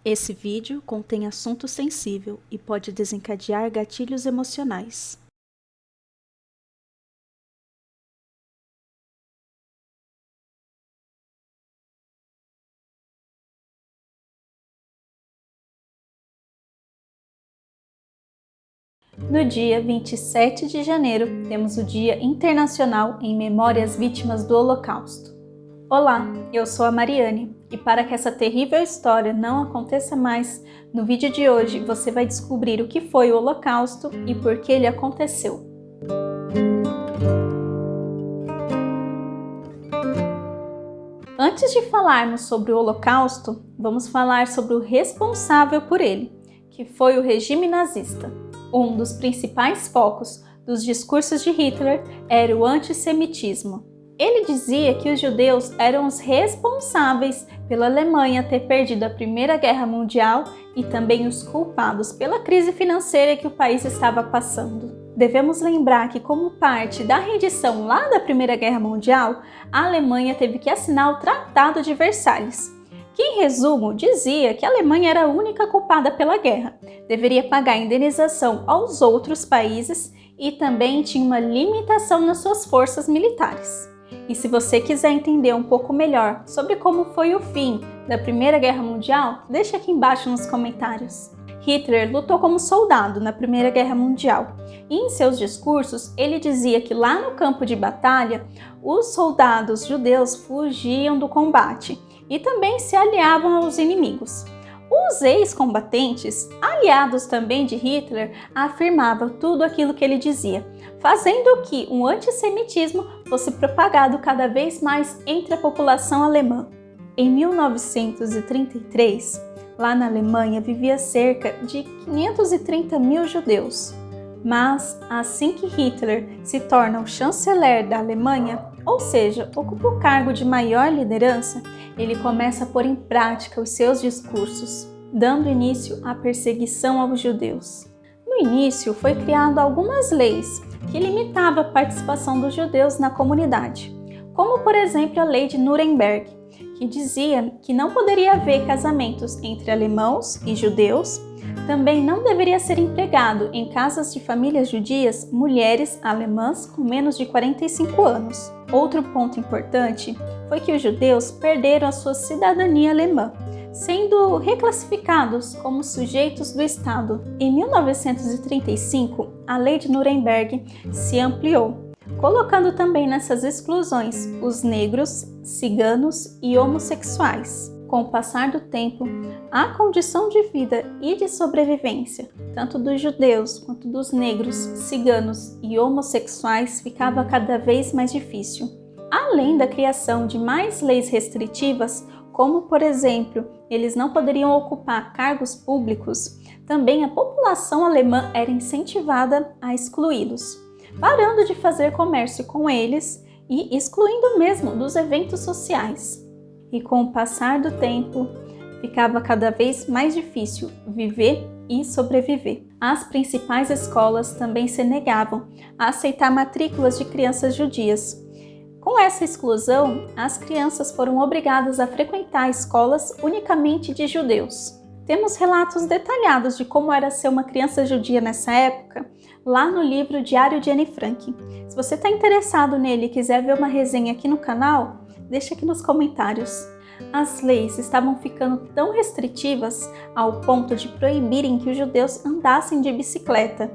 Esse vídeo contém assunto sensível e pode desencadear gatilhos emocionais. No dia 27 de janeiro, temos o Dia Internacional em Memória às Vítimas do Holocausto. Olá, eu sou a Mariane e para que essa terrível história não aconteça mais, no vídeo de hoje você vai descobrir o que foi o Holocausto e por que ele aconteceu. Antes de falarmos sobre o Holocausto, vamos falar sobre o responsável por ele, que foi o regime nazista. Um dos principais focos dos discursos de Hitler era o antissemitismo. Ele dizia que os judeus eram os responsáveis pela Alemanha ter perdido a Primeira Guerra Mundial e também os culpados pela crise financeira que o país estava passando. Devemos lembrar que, como parte da rendição lá da Primeira Guerra Mundial, a Alemanha teve que assinar o Tratado de Versalhes, que, em resumo, dizia que a Alemanha era a única culpada pela guerra, deveria pagar indenização aos outros países e também tinha uma limitação nas suas forças militares. E se você quiser entender um pouco melhor sobre como foi o fim da Primeira Guerra Mundial, deixa aqui embaixo nos comentários. Hitler lutou como soldado na Primeira Guerra Mundial e em seus discursos ele dizia que lá no campo de batalha os soldados judeus fugiam do combate e também se aliavam aos inimigos. Os ex-combatentes, aliados também de Hitler, afirmavam tudo aquilo que ele dizia, fazendo que um antissemitismo fosse propagado cada vez mais entre a população alemã. Em 1933, lá na Alemanha vivia cerca de 530 mil judeus. Mas assim que Hitler se torna o chanceler da Alemanha, ou seja, ocupa o cargo de maior liderança, ele começa a pôr em prática os seus discursos, dando início à perseguição aos judeus. No início, foi criado algumas leis que limitavam a participação dos judeus na comunidade, como por exemplo a Lei de Nuremberg, que dizia que não poderia haver casamentos entre alemãos e judeus. Também não deveria ser empregado em casas de famílias judias mulheres alemãs com menos de 45 anos. Outro ponto importante foi que os judeus perderam a sua cidadania alemã, sendo reclassificados como sujeitos do Estado. Em 1935, a Lei de Nuremberg se ampliou, colocando também nessas exclusões os negros, ciganos e homossexuais. Com o passar do tempo, a condição de vida e de sobrevivência, tanto dos judeus quanto dos negros, ciganos e homossexuais, ficava cada vez mais difícil. Além da criação de mais leis restritivas, como por exemplo, eles não poderiam ocupar cargos públicos, também a população alemã era incentivada a excluí-los, parando de fazer comércio com eles e excluindo mesmo dos eventos sociais. E com o passar do tempo, ficava cada vez mais difícil viver e sobreviver. As principais escolas também se negavam a aceitar matrículas de crianças judias. Com essa exclusão, as crianças foram obrigadas a frequentar escolas unicamente de judeus. Temos relatos detalhados de como era ser uma criança judia nessa época, lá no livro Diário de Anne Frank. Se você está interessado nele e quiser ver uma resenha aqui no canal, deixa aqui nos comentários. As leis estavam ficando tão restritivas ao ponto de proibirem que os judeus andassem de bicicleta.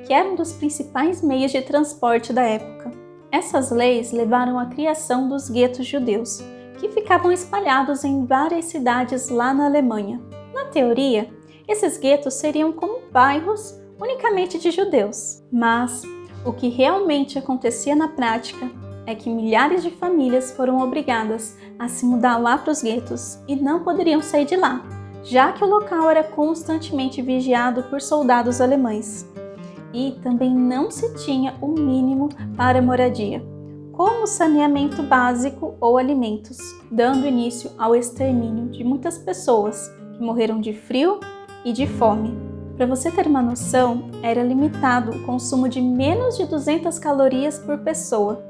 Que era um dos principais meios de transporte da época. Essas leis levaram à criação dos guetos judeus, que ficavam espalhados em várias cidades lá na Alemanha. Na teoria, esses guetos seriam como bairros unicamente de judeus. Mas o que realmente acontecia na prática é que milhares de famílias foram obrigadas a se mudar lá para os guetos e não poderiam sair de lá, já que o local era constantemente vigiado por soldados alemães. E também não se tinha o mínimo para moradia, como saneamento básico ou alimentos, dando início ao extermínio de muitas pessoas que morreram de frio e de fome. Para você ter uma noção, era limitado o consumo de menos de 200 calorias por pessoa,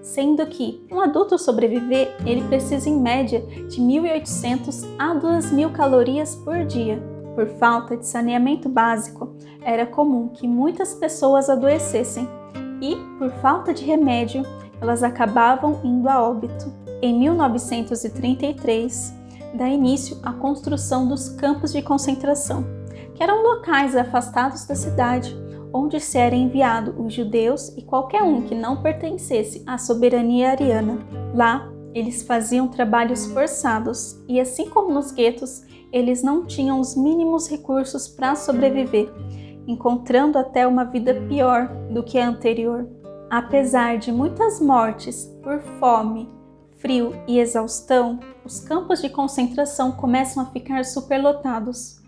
sendo que um adulto sobreviver, ele precisa em média de 1.800 a 2.000 calorias por dia. Por falta de saneamento básico, era comum que muitas pessoas adoecessem e, por falta de remédio, elas acabavam indo a óbito. Em 1933, dá início à construção dos campos de concentração, que eram locais afastados da cidade, onde se era enviado os judeus e qualquer um que não pertencesse à soberania ariana. Lá, eles faziam trabalhos forçados e, assim como nos guetos, eles não tinham os mínimos recursos para sobreviver, encontrando até uma vida pior do que a anterior. Apesar de muitas mortes por fome, frio e exaustão, os campos de concentração começam a ficar superlotados.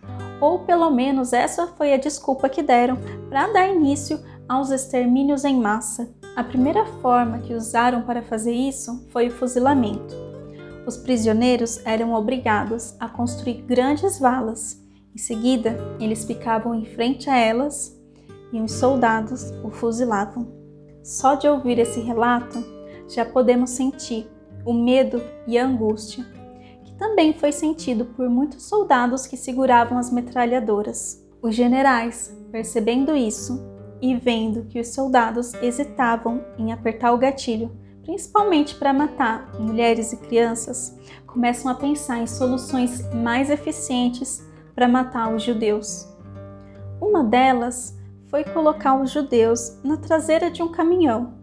Ou pelo menos essa foi a desculpa que deram para dar início aos extermínios em massa. A primeira forma que usaram para fazer isso foi o fuzilamento. Os prisioneiros eram obrigados a construir grandes valas. Em seguida, eles ficavam em frente a elas e os soldados o fuzilavam. Só de ouvir esse relato, já podemos sentir o medo e a angústia, que também foi sentido por muitos soldados que seguravam as metralhadoras. Os generais, percebendo isso e vendo que os soldados hesitavam em apertar o gatilho, principalmente para matar mulheres e crianças, começam a pensar em soluções mais eficientes para matar os judeus. Uma delas foi colocar os judeus na traseira de um caminhão,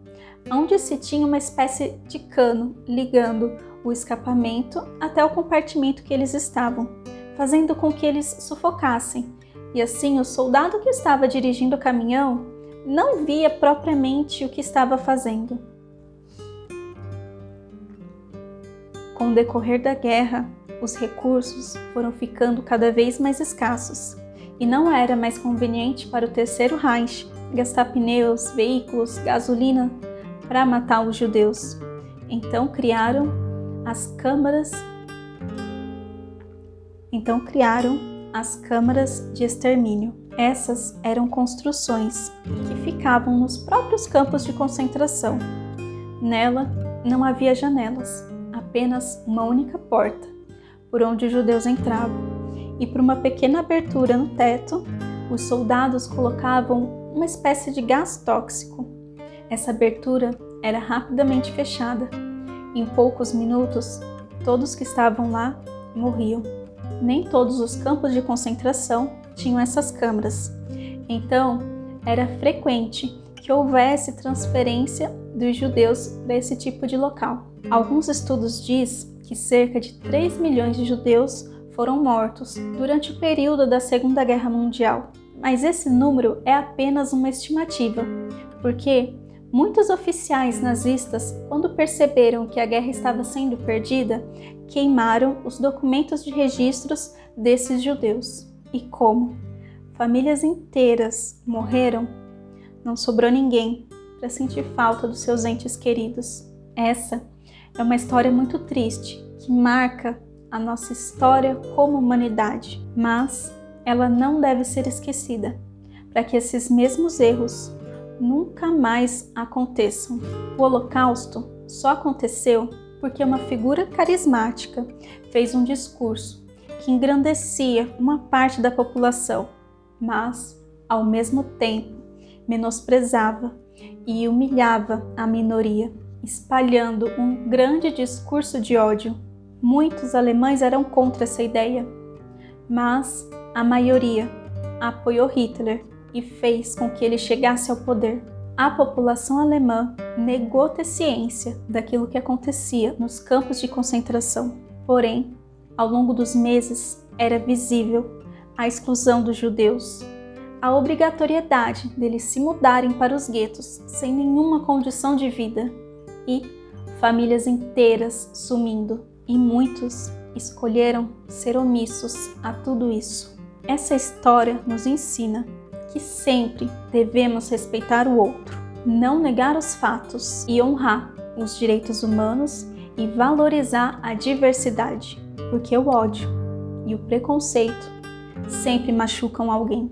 onde se tinha uma espécie de cano ligando o escapamento até o compartimento que eles estavam, fazendo com que eles sufocassem. E assim o soldado que estava dirigindo o caminhão não via propriamente o que estava fazendo. Com o decorrer da guerra, os recursos foram ficando cada vez mais escassos e não era mais conveniente para o Terceiro Reich gastar pneus, veículos, gasolina para matar os judeus. Então criaram as câmaras de extermínio. Essas eram construções que ficavam nos próprios campos de concentração. Nela não havia janelas, apenas uma única porta, por onde os judeus entravam, e por uma pequena abertura no teto, os soldados colocavam uma espécie de gás tóxico. Essa abertura era rapidamente fechada. Em poucos minutos, todos que estavam lá morriam. Nem todos os campos de concentração tinham essas câmaras. Então, era frequente que houvesse transferência dos judeus para esse tipo de local. Alguns estudos dizem que cerca de 3 milhões de judeus foram mortos durante o período da Segunda Guerra Mundial. Mas esse número é apenas uma estimativa, porque muitos oficiais nazistas, quando perceberam que a guerra estava sendo perdida, queimaram os documentos de registros desses judeus. E como famílias inteiras morreram, não sobrou ninguém para sentir falta dos seus entes queridos. Essa é uma história muito triste, que marca a nossa história como humanidade, mas ela não deve ser esquecida, para que esses mesmos erros nunca mais aconteçam. O Holocausto só aconteceu porque uma figura carismática fez um discurso que engrandecia uma parte da população, mas, ao mesmo tempo, menosprezava e humilhava a minoria, espalhando um grande discurso de ódio. Muitos alemães eram contra essa ideia, mas a maioria apoiou Hitler e fez com que ele chegasse ao poder. A população alemã negou ter ciência daquilo que acontecia nos campos de concentração. Porém, ao longo dos meses, era visível a exclusão dos judeus, a obrigatoriedade deles se mudarem para os guetos sem nenhuma condição de vida e famílias inteiras sumindo. E muitos escolheram ser omissos a tudo isso. Essa história nos ensina que sempre devemos respeitar o outro, não negar os fatos e honrar os direitos humanos e valorizar a diversidade, porque o ódio e o preconceito sempre machucam alguém.